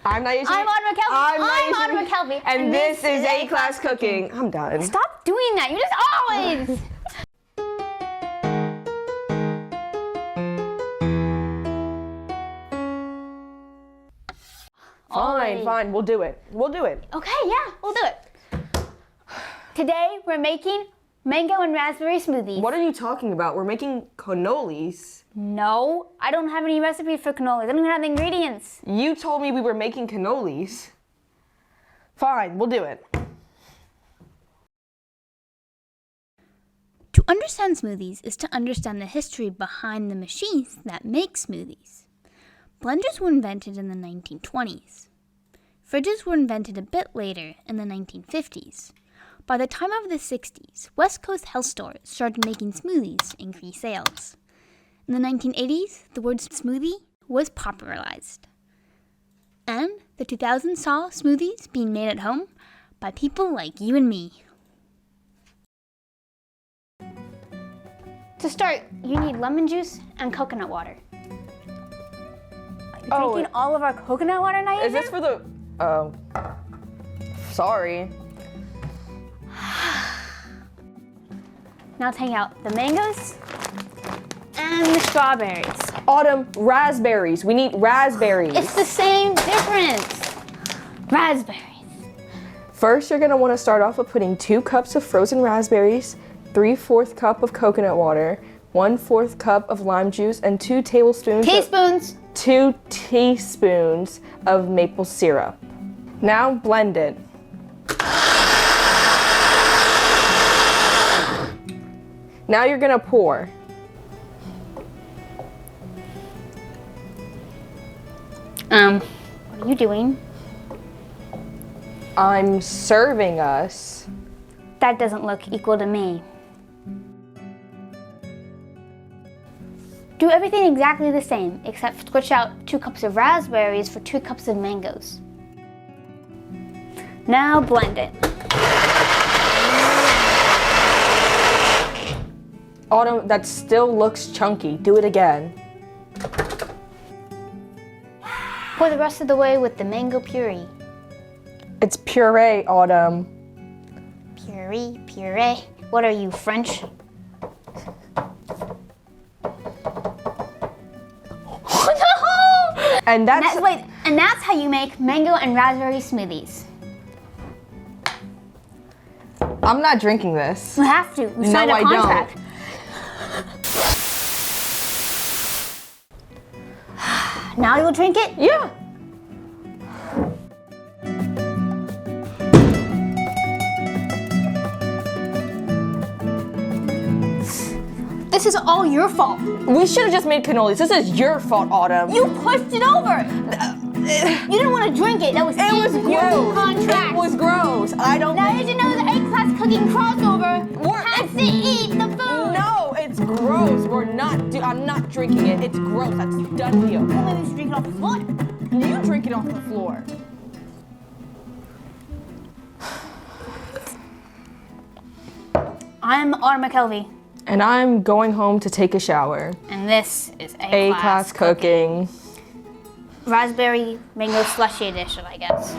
I'm Naisha. I'm Autumn McKelvey. I'm Autumn McKelvey. And this is A-Class Cooking. I'm done. Stop doing that. You just always. Fine. We'll do it. Okay, yeah, we'll do it. Today we're making mango and raspberry smoothies. What are you talking about? We're making cannolis. No, I don't have any recipe for cannolis. I don't even have the ingredients. You told me we were making cannolis. Fine, we'll do it. To understand smoothies is to understand the history behind the machines that make smoothies. Blenders were invented in the 1920s. Fridges were invented a bit later in the 1950s. By the time of the 60s, West Coast health stores started making smoothies to increase sales. In the 1980s, the word smoothie was popularized. And the 2000s saw smoothies being made at home by people like you and me. To start, you need lemon juice and coconut water. Are you drinking all of our coconut water, Naisha? Is this for the... Oh. Sorry. Now take out the mangoes and the strawberries. Autumn, raspberries. We need raspberries. It's the same difference. Raspberries. First, you're going to want to start off with putting 2 cups of frozen raspberries, 3/4 cup of coconut water, 1/4 cup of lime juice, and 2 tablespoons... Teaspoons. 2 teaspoons of maple syrup. Now blend it. Now you're gonna pour. What are you doing? I'm serving us. That doesn't look equal to me. Do everything exactly the same, except switch out 2 cups of raspberries for 2 cups of mangoes. Now blend it. Autumn, that still looks chunky. Do it again. Pour the rest of the way with the mango puree. It's puree, Autumn. Puree. What are you, French? And that's... And that's how you make mango and raspberry smoothies. I'm not drinking this. You have to. You signed a contract. Now you'll drink it? Yeah. This is all your fault. We should have just made cannolis. This is your fault, Autumn. You pushed it over. You didn't want to drink it. That was in your contract. It was gross. I don't... Now did you know the A-Class Cooking crossover has to eat the food? No, it's gross. I'm not drinking it. It's gross. That's done deal. Well, maybe you should drink it off the floor. You drink it off the floor. I'm Autumn McKelvey. And I'm going home to take a shower. And this is A-Class Cooking. Raspberry mango slushy edition, I guess.